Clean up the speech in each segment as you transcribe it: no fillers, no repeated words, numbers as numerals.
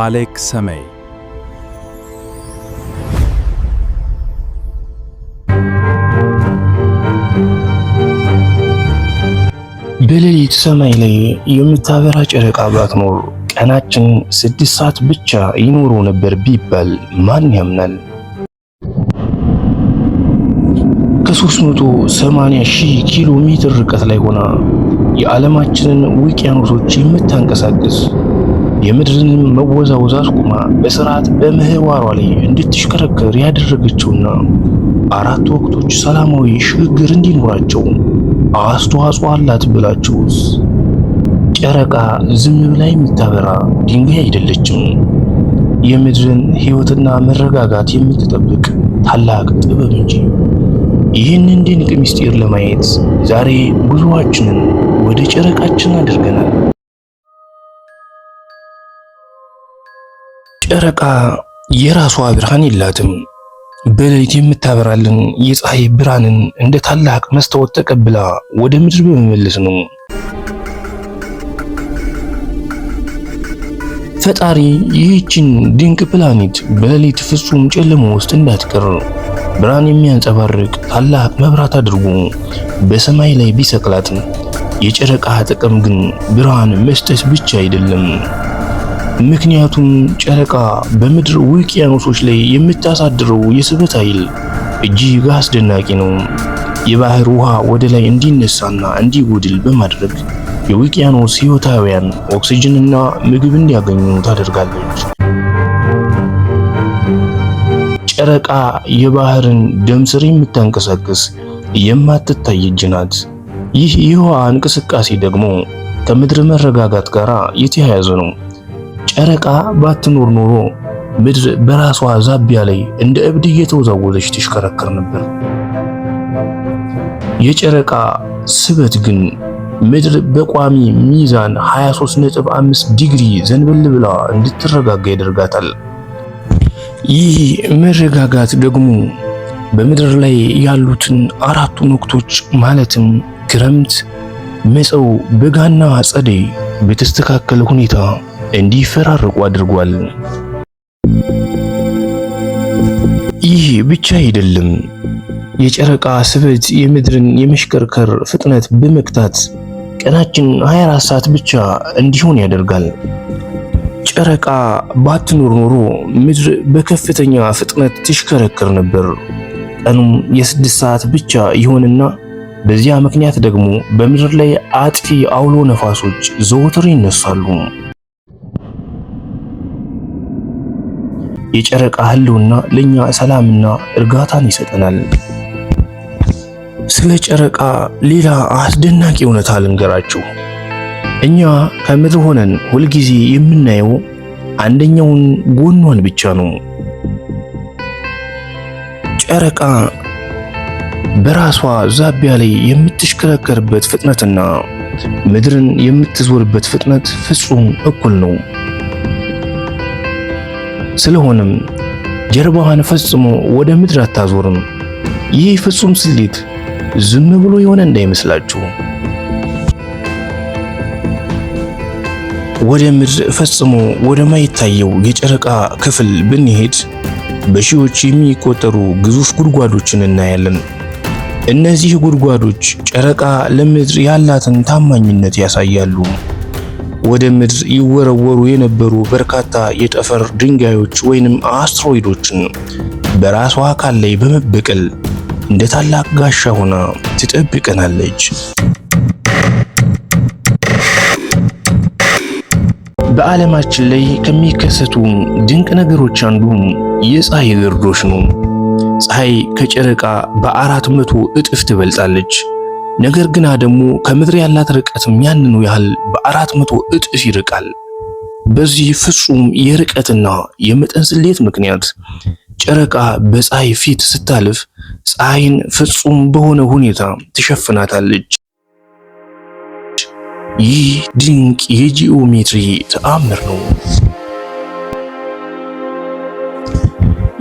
ፋሌክ ሰመይ በሌሊት ሰማይ ላይ የምታበራ ጨረቃ ባትኖር ቀናችን 6 ሰዓት ብቻ ይኖሩ ነበር ቢባል ማን ያምናል? ከ380 ሺህ ኪሎ ሜትር ርቀት ላይ ሆና የዓለማችንን ውቅያኖሶች የምታንቀሳቅስ የምድርን መወዛወዝ አስቁማ በስርዓት በምህዋሯ ላይ እንድትሽከረከር ያደረገችውና 4 ወቅቶች ሰላማዊ ሽግግር እንዲኖራቸው አስተዋጽኦ አላት ብላችሁስ? ጨረቃ ዝም ብላ የምታበራ ድንጋይ አይደለችም። የምድርን ሕይወትና መረጋጋት የምትጠብቅ ታላቅ ጥበብ እንጂ። ይህንን ድንቅ ምስጢር ለማየት ዛሬ ጉዞአችንን ወደ ጨረቃችን አድርገናል። ጨረቃ የራሷ ብርሃን የላትም። በሌሊት የምታበራልን የፀሐይ ብርሃንን እንደ ታላቅ መስታወት ተቀብላ ወደ ምድር በመመለስ ነው። ፈጣሪ ይህችን ድንቅ ፕላኔት በሌሊት ፍጹም ጨለማ ውስጥ እንዳትቀር ብርሃን የሚያንጸባርቅ ታላቅ መብራት አድርጎ በሰማይ ላይ ቢሰቅላትም የጨረቃ ጥቅም ግን ብርሃን መስጠት ብቻ አይደለም። ምክንያቱም ጨረቃ በምድር ውቅያኖሶች ላይ የምታሳድረው የስበት ኃይል እጅግ አስደናቂ ነው። የባህር ውሃ ወደ ላይ እንዲነሳና እንዲጎድል በማድረግ የውቅያኖስ ሕይወታውያን ኦክሲጅንና ምግብ እንዲያገኙ ታደርጋለች። ጨረቃ የባህርን ደም ስር የምታንቀሳቅስ የማትታይ እጅ ናት። ይህ የውሃ እንቅስቃሴ ደግሞ ከምድር መረጋጋት ጋር የተያያዘ ነው። ጨረቃ ባትኖር ኖሮ ምድር በራሷ ዛቢያ ላይ እንደ እብድ እየተወዛወዘች ትሽከረከር ነበር። የጨረቃ ስበት ግን ምድር በቋሚ ሚዛን 23.5 ዲግሪ ዘንበል ብላ እንድትረጋጋ ያደርጋታል። ይህ መረጋጋት ደግሞ በምድር ላይ ያሉትን 4ቱን ወቅቶች ማለትም ክረምት፣ መጸው፣ በጋና ጸደይ በተስተካከለ ሁኔታ እንዲፈራረቁ አድርጓል። ይህ ብቻ አይደለም። የጨረቃ ስበት የምድርን የመሽከርከር ፍጥነት በመክታት ቀናችን 24 ሰዓት ብቻ እንዲሆን ያደርጋል። ጨረቃ ባትኖር ኖሮ ምድር በከፍተኛ ፍጥነት ትሽከረከር ነበር። ቀኑም የ6 ሰዓት ብቻ ይሆንና በዚያ ምክንያት ደግሞ በምድር ላይ አጥፊ አውሎ ነፋሶች ዘወትር ይነሳሉ። የጨረቃ ህልውና ለኛ ሰላምና እርጋታን ይሰጠናል። ስለ ጨረቃ ሌላ አስደናቂ እውነታ ልንገራችሁ። እኛ ከምድር ሆነን ሁልጊዜ የምናየው አንደኛውን ጎኗን ብቻ ነው። ጨረቃ በራሷ ዛቢያ ላይ የምትሽከረከርበት ፍጥነትና ምድርን የምትዞርበት ፍጥነት ፍጹም እኩል ነው። ስለሆነም ጀርባዋን ፈጽሞ ወደ ምድር አታዞርም። ይህ ፍጹም ስሌት ዝም ብሎ የሆነ እንዳይመስላችሁ። ወደ ምድር ፈጽሞ ወደ ማይታየው የጨረቃ ክፍል ብንሄድ በሺዎች የሚቆጠሩ ግዙፍ ጉድጓዶችን እናያለን። እነዚህ ጉድጓዶች ጨረቃ ለምድር ያላትን ታማኝነት ያሳያሉ። ወደ ምድር ይወረወሩ የነበሩ በርካታ የጠፈር ድንጋዮች ወይንም አስትሮይዶችን በራሷ አካል ላይ በመበቀል እንደ ታላቅ ጋሻ ሆና ትጠብቀናለች። በዓለማችን ላይ ከሚከሰቱ ድንቅ ነገሮች አንዱ የፀሐይ ግርዶሽ ነው። ፀሐይ ከጨረቃ በ400 እጥፍ ትበልጣለች። ነገር ግን ደግሞ ከምድር ያላት ርቀትም ያንኑ ያህል በ400 እጥፍ ይርቃል። በዚህ ፍጹም የርቀትና የመጠን ስሌት ምክንያት ጨረቃ በፀሐይ ፊት ስታልፍ ፀሐይን ፍጹም በሆነ ሁኔታ ትሸፍናታለች። ይህ ድንቅ የጂኦሜትሪ ተአምር ነው።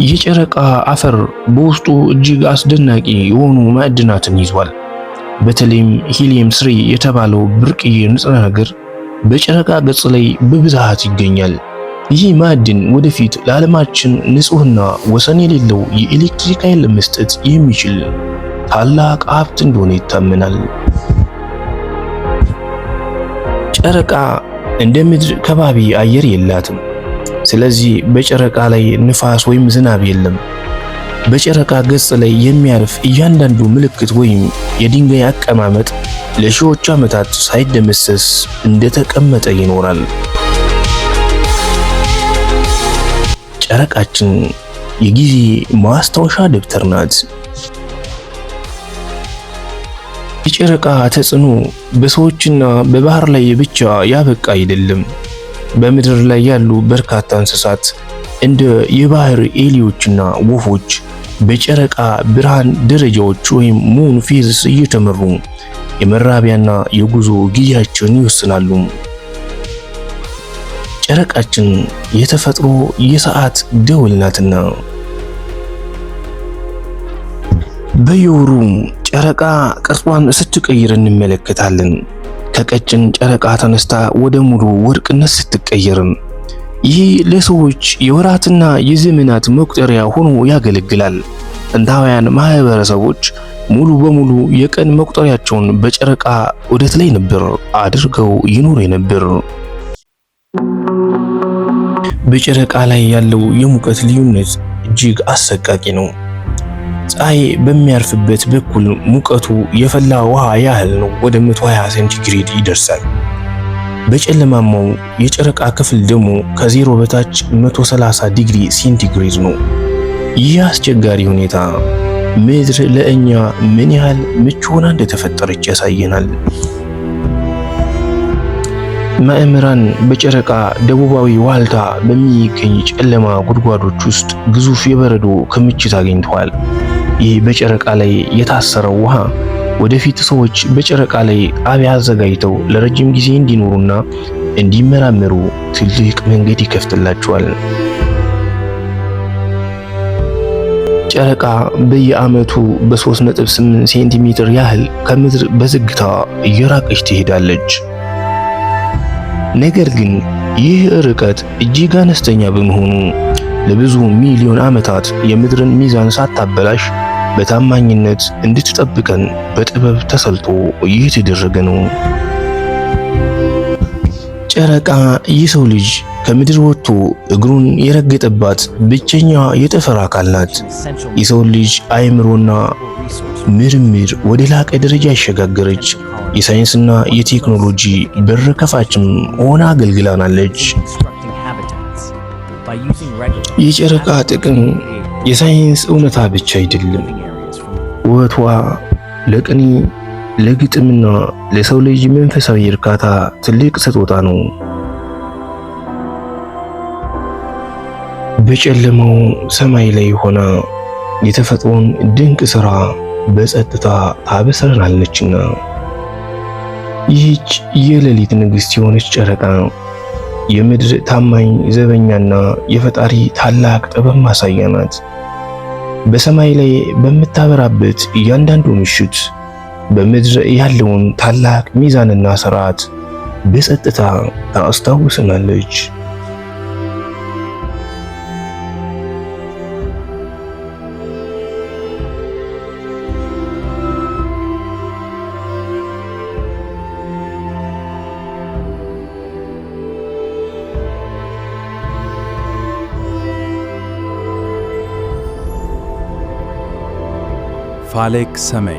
የጨረቃ አፈር በውስጡ እጅግ አስደናቂ የሆኑ ማዕድናትን ይዟል። በተለይም ሂሊየም 3 የተባለው ብርቅዬ ንጥረ ነገር በጨረቃ ገጽ ላይ በብዛት ይገኛል። ይህ ማዕድን ወደፊት ለዓለማችን ንጹህና ወሰን የሌለው የኤሌክትሪክ ኃይል መስጠት የሚችል ታላቅ ሀብት እንደሆነ ይታመናል። ጨረቃ እንደ ምድር ከባቢ አየር የላትም። ስለዚህ በጨረቃ ላይ ንፋስ ወይም ዝናብ የለም። በጨረቃ ገጽ ላይ የሚያርፍ እያንዳንዱ ምልክት ወይም የድንጋይ አቀማመጥ ለሺዎች ዓመታት ሳይደመሰስ እንደተቀመጠ ይኖራል። ጨረቃችን የጊዜ ማስታወሻ ደብተር ናት። የጨረቃ ተጽዕኖ በሰዎችና በባህር ላይ ብቻ ያበቃ አይደለም። በምድር ላይ ያሉ በርካታ እንስሳት እንደ የባህር ኤሊዎችና ወፎች በጨረቃ ብርሃን ደረጃዎች ወይም ሙን ፌዝስ እየተመሩ የመራቢያና የጉዞ ጊዜያቸውን ይወስናሉ። ጨረቃችን የተፈጥሮ የሰዓት ደወል ናትና በየወሩ ጨረቃ ቅርጿን ስትቀይር እንመለከታለን። ከቀጭን ጨረቃ ተነስታ ወደ ሙሉ ወርቅነት ስትቀየር፣ ይህ ለሰዎች የወራትና የዘመናት መቁጠሪያ ሆኖ ያገለግላል። ጥንታውያን ማህበረሰቦች ሙሉ በሙሉ የቀን መቁጠሪያቸውን በጨረቃ ዑደት ላይ ነበር አድርገው ይኖሩ የነበር። በጨረቃ ላይ ያለው የሙቀት ልዩነት እጅግ አሰቃቂ ነው። ፀሐይ በሚያርፍበት በኩል ሙቀቱ የፈላ ውሃ ያህል ነው፣ ወደ 120 ሴንቲግሬድ ይደርሳል። በጨለማማው የጨረቃ ክፍል ደግሞ ከዜሮ በታች 130 ዲግሪ ሴንቲግሬድ ነው። ይህ አስቸጋሪ ሁኔታ ምድር ለእኛ ምን ያህል ምቹ ሆና እንደተፈጠረች ያሳየናል። መምህራን በጨረቃ ደቡባዊ ዋልታ በሚገኝ ጨለማ ጉድጓዶች ውስጥ ግዙፍ የበረዶ ክምችት አግኝተዋል። ይህ በጨረቃ ላይ የታሰረው ውሃ ወደፊት ሰዎች በጨረቃ ላይ ጣቢያ አዘጋጅተው ለረጅም ጊዜ እንዲኖሩና እንዲመራመሩ ትልቅ መንገድ ይከፍትላቸዋል። ጨረቃ በየዓመቱ በ3.8 ሴንቲሜትር ያህል ከምድር በዝግታ እየራቀች ትሄዳለች። ነገር ግን ይህ ርቀት እጅግ አነስተኛ በመሆኑ ለብዙ ሚሊዮን ዓመታት የምድርን ሚዛን ሳታበላሽ በታማኝነት እንድትጠብቀን በጥበብ ተሰልቶ እየተደረገ ነው። ጨረቃ የሰው ልጅ ከምድር ወጥቶ እግሩን የረገጠባት ብቸኛ የጠፈር አካል ናት። የሰው ልጅ አእምሮና ምርምር ወደ ላቀ ደረጃ ያሸጋገረች የሳይንስና የቴክኖሎጂ በር ከፋችም ሆና አገልግላናለች። የጨረቃ ጥቅም የሳይንስ እውነታ ብቻ አይደለም። ውበቷ ለቅኔ፣ ለግጥምና ለሰው ልጅ መንፈሳዊ እርካታ ትልቅ ስጦታ ነው። በጨለማው ሰማይ ላይ ሆና የተፈጥሮን ድንቅ ሥራ በጸጥታ ታበስረናለችና ይህች የሌሊት ንግሥት የሆነች ጨረቃ የምድር ታማኝ ዘበኛና የፈጣሪ ታላቅ ጥበብ ማሳያ ናት። በሰማይ ላይ በምታበራበት እያንዳንዱ ምሽት በምድር ያለውን ታላቅ ሚዛንና ሥርዓት በጸጥታ ታስታውሰናለች። ፋሌክ ሰማይ